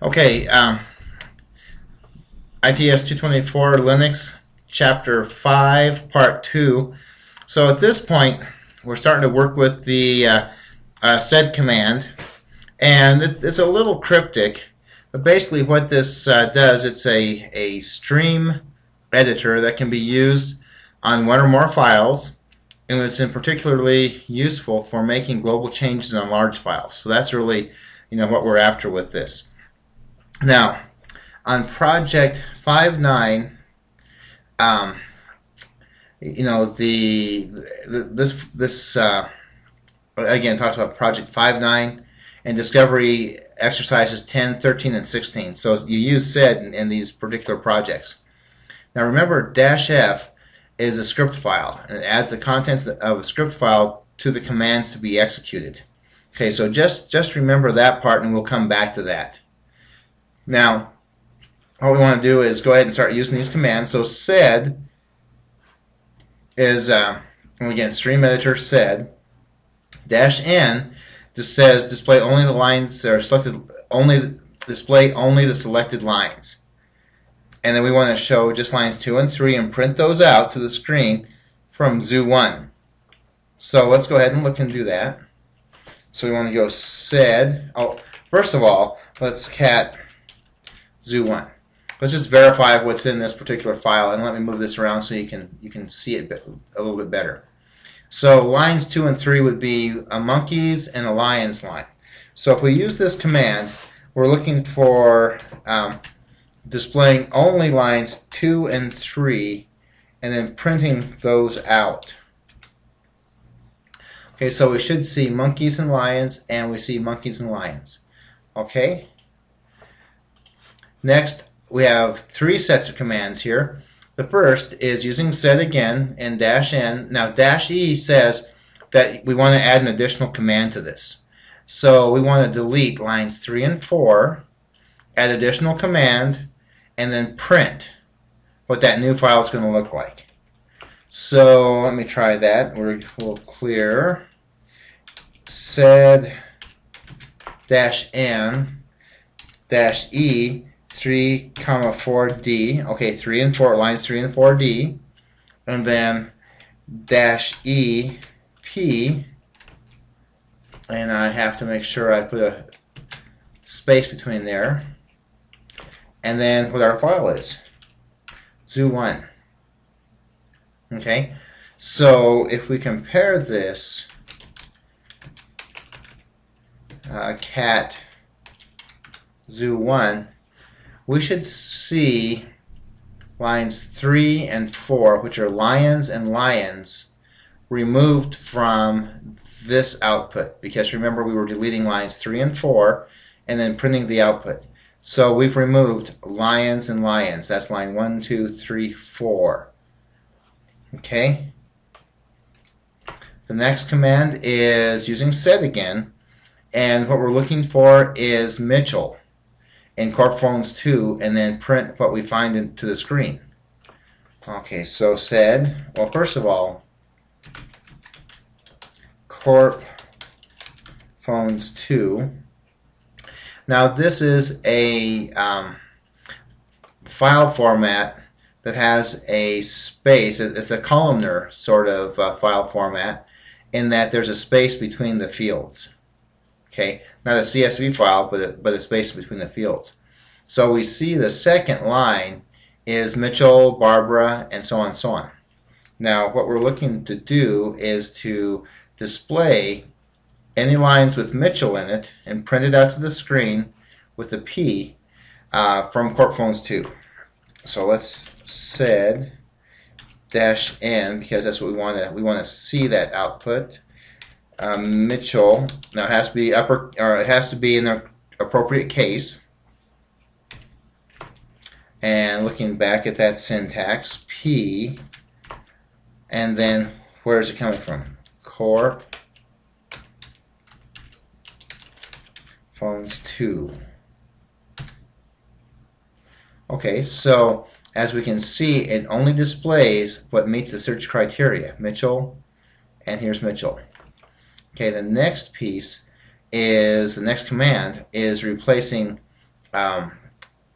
Okay, ITS 224 Linux, Chapter 5, Part 2. So at this point, we're starting to work with the sed command, and it's a little cryptic, but basically what this does, it's a stream editor that can be used on one or more files, and it's particularly useful for making global changes on large files. So that's really, what we're after with this. Now, on project 5.9, this again talks about project 5.9 and discovery exercises 10, 13, and 16. So you use sed in these particular projects. Now remember, -f is a script file, and it adds the contents of a script file to the commands to be executed. Okay, so just remember that part, and we'll come back to that. Now, what we want to do is go ahead and start using these commands. So sed is, and again, stream editor sed -n just says display only the lines that are selected, display only the selected lines. And then we want to show just lines 2 and 3 and print those out to the screen from zoo1. So let's go ahead and look and do that. So we want to go sed. Oh, first of all, let's cat zoo1. Let's just verify what's in this particular file, and let me move this around so you can see it a little bit better. So lines 2 and 3 would be a monkeys and a lions line. So if we use this command, we're looking for displaying only lines 2 and 3 and then printing those out. Okay, so we should see monkeys and lions, and we see monkeys and lions. Okay? Next, we have 3 sets of commands here. The first is using sed again and -n. Now -e says that we want to add an additional command to this. So we want to delete lines 3 and 4, add additional command, and then print what that new file is going to look like. So let me try that. We'll clear sed -n -e 3, 4D. Okay, 3 and 4, lines 3 and 4D, and then -EP, and I have to make sure I put a space between there, and then what our file is, zoo1. Okay, so if we compare this, cat zoo1, we should see lines 3 and 4, which are lions and lions, removed from this output, because remember we were deleting lines 3 and 4 and then printing the output. So we've removed lions and lions. That's line 1, 2, 3, 4. Okay? The next command is using sed again, and what we're looking for is Mitchell in Corp Phones 2, and then print what we find into the screen. Okay, so sed, well, first of all, Corp Phones 2. Now this is a file format that has a space. It's a columnar sort of file format, in that there's a space between the fields. Okay, not a CSV file, but a space between the fields. So we see the second line is Mitchell, Barbara, and so on and so on. Now what we're looking to do is to display any lines with Mitchell in it and print it out to the screen with a P from Corp Phones 2. So let's sed -n, because that's what we want to see that output. Mitchell. Now it has to be it has to be in the appropriate case. And looking back at that syntax, P, and then where is it coming from? Corp Phones 2. Okay, so as we can see, it only displays what meets the search criteria, Mitchell, and here's Mitchell. Okay, the next piece is, the next command is replacing um,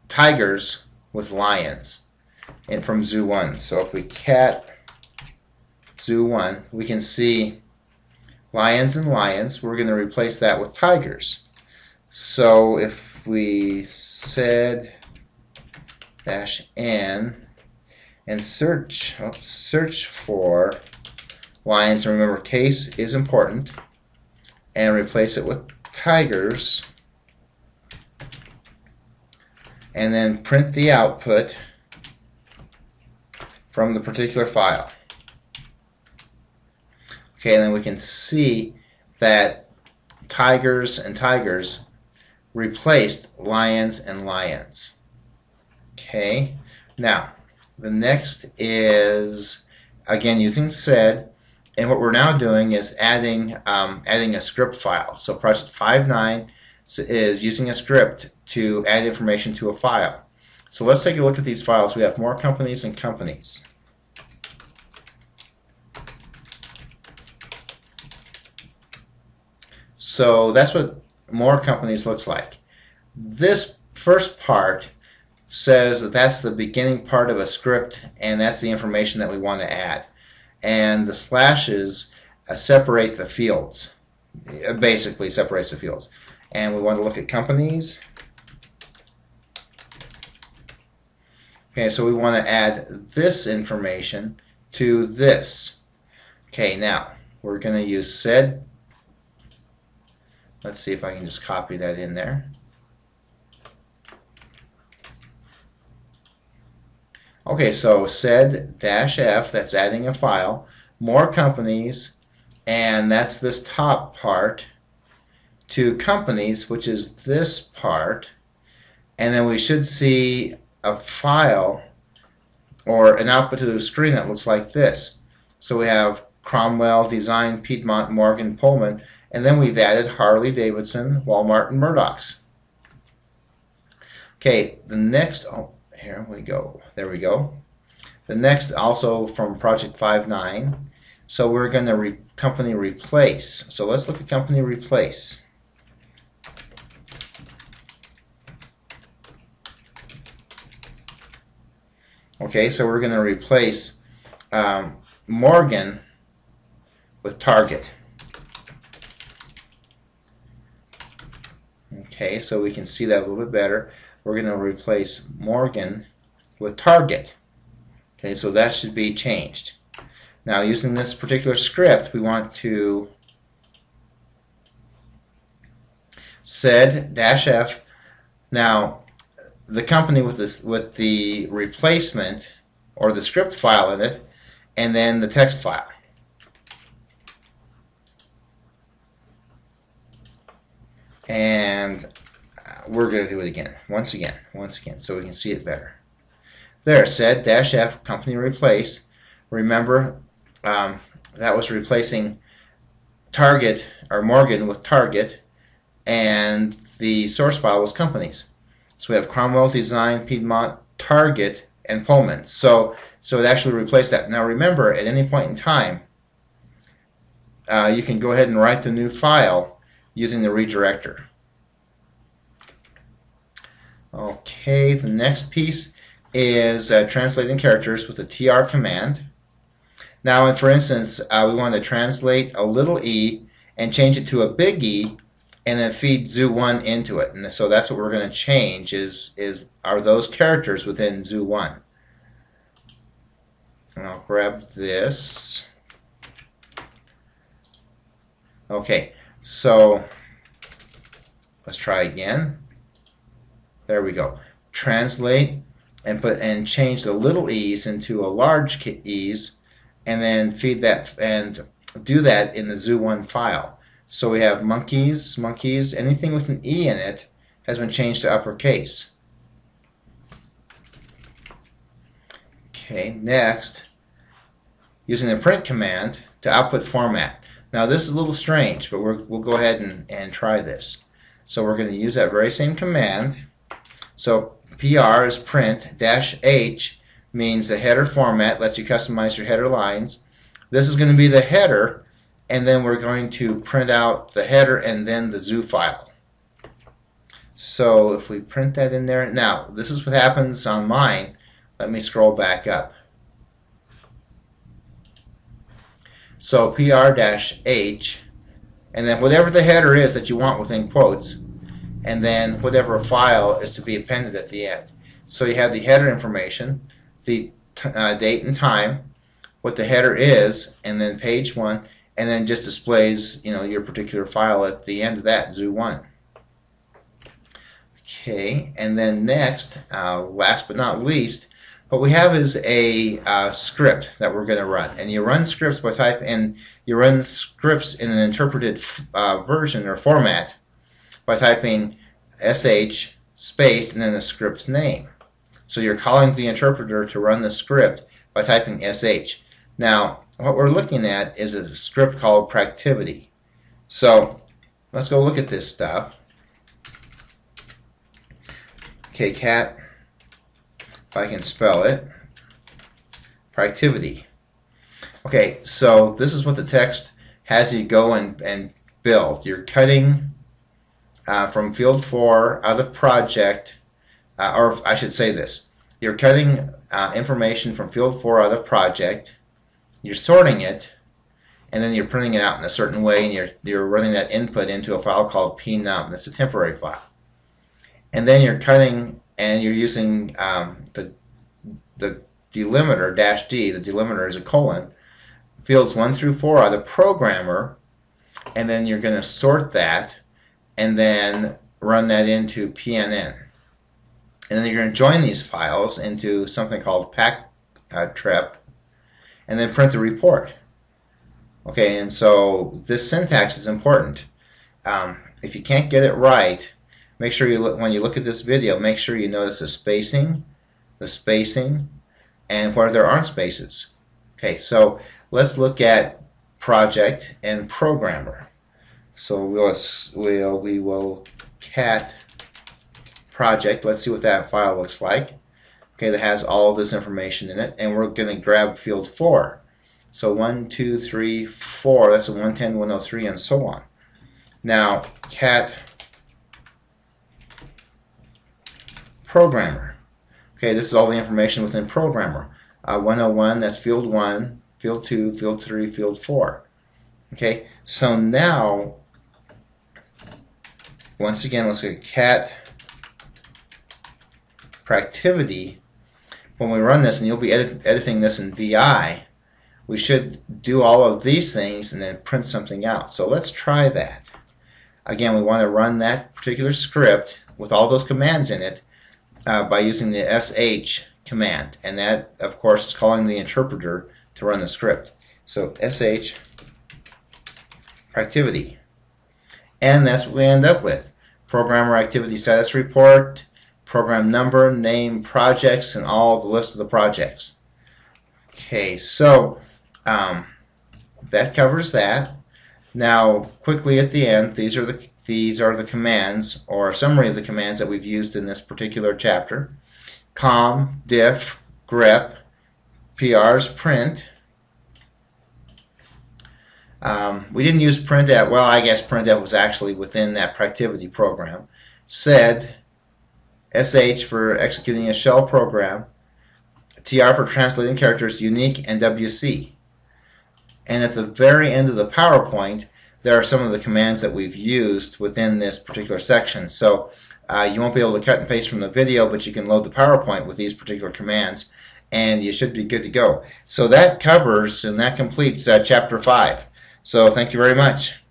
tigers with lions and from zoo 1. So if we cat zoo 1, we can see lions and lions. We're going to replace that with tigers. So if we sed -n and search for lions, and remember case is important, and replace it with tigers, and then print the output from the particular file. Okay, and then we can see that tigers and tigers replaced lions and lions. Okay, now the next is again using sed, and what we're now doing is adding a script file. So project 5.9 is using a script to add information to a file. So let's take a look at these files. We have more companies and companies. So that's what more companies looks like. This first part says that that's the beginning part of a script, and that's the information that we want to add. And the slashes separate the fields. It basically separates the fields. And we want to look at companies. Okay, so we want to add this information to this. Okay, now we're going to use sed. Let's see if I can just copy that in there. Okay, so sed-f, that's adding a file, more companies, and that's this top part, to companies, which is this part, and then we should see a file or an output to the screen that looks like this. So we have Cromwell, Design, Piedmont, Morgan, Pullman, and then we've added Harley Davidson, Walmart, and Murdoch's. Okay, the next, here we go. There we go. The next also from project 5.9. So we're going to company replace. So let's look at company replace. Okay, so we're going to replace Morgan with Target. Okay, so we can see that a little bit better. We're going to replace Morgan with Target. Okay, so that should be changed. Now, using this particular script, we want to sed-f. Now, the company with the replacement or the script file in it, and then the text file. And we're going to do it again, once again, so we can see it better. There, sed-f, company replace. Remember, that was replacing Target, or Morgan, with Target, and the source file was companies. So we have Cromwell, Design, Piedmont, Target, and Pullman. So it actually replaced that. Now remember, at any point in time, you can go ahead and write the new file using the redirector. Okay, the next piece is translating characters with the tr command. Now, for instance, we want to translate a little e and change it to a big E, and then feed zoo 1 into it. And so that's what we're going to change are those characters within zoo 1. And I'll grab this. Okay, so let's try again. There we go. Translate and change the little e's into a large e's, and then feed that and do that in the zoo 1 file. So we have monkeys, anything with an E in it has been changed to uppercase. Okay, next, using the print command to output format. Now this is a little strange, but we'll go ahead and try this. So we're going to use that very same command. So PR is print, -H means the header format, lets you customize your header lines. This is going to be the header, and then we're going to print out the header and then the zoo file. So if we print that in there, now this is what happens on mine. Let me scroll back up. So PR-H, and then whatever the header is that you want within quotes, and then whatever file is to be appended at the end. So you have the header information, the date and time, what the header is, and then page 1, and then just displays, you know, your particular file at the end of that, zoo1. Okay, and then next, last but not least, what we have is a script that we're going to run. And you run scripts by type, and you run scripts in an interpreted version or format by typing sh space and then the script name. So you're calling the interpreter to run the script by typing sh. Now, what we're looking at is a script called Practivity. So let's go look at this stuff. Okay, cat, if I can spell it, Practivity. Okay, so this is what the text has you go and build. You're cutting from field 4 out of project, or I should say this. You're cutting information from field 4 out of project, you're sorting it, and then you're printing it out in a certain way, and you're running that input into a file called pnum. That's a temporary file. And then you're cutting and you're using the delimiter, -D, the delimiter is a colon, fields 1 through 4 are the programmer, and then you're going to sort that and then run that into PNN. And then you're going to join these files into something called packtrep and then print the report. Okay, and so this syntax is important. If you can't get it right, make sure you look, when you look at this video, make sure you notice the spacing, and where there aren't spaces. Okay, so let's look at project and programmer. So we will cat project. Let's see what that file looks like. Okay, that has all of this information in it, and we're going to grab field 4. So 1, 2, 3, 4. That's a 110, 103, and so on. Now cat programmer. Okay, this is all the information within programmer. 101, that's field 1, field 2, field 3, field 4. Okay, so now, once again, let's go to cat Practivity. When we run this, and you'll be editing this in VI, we should do all of these things and then print something out. So let's try that. Again, we want to run that particular script with all those commands in it by using the sh command, and that of course is calling the interpreter to run the script. So sh Practivity, and that's what we end up with. Programmer activity status report, program number, name, projects, and all the list of the projects. Okay, so that covers that. Now quickly at the end, these are the commands, or a summary of the commands that we've used in this particular chapter. Com, diff, grep, PRs, print. We didn't use printf. Well, I guess printf was actually within that Practivity program. Sed, sh for executing a shell program, tr for translating characters, unique, and wc. And at the very end of the PowerPoint, there are some of the commands that we've used within this particular section. So you won't be able to cut and paste from the video, but you can load the PowerPoint with these particular commands, and you should be good to go. So that covers and that completes Chapter 5. So thank you very much.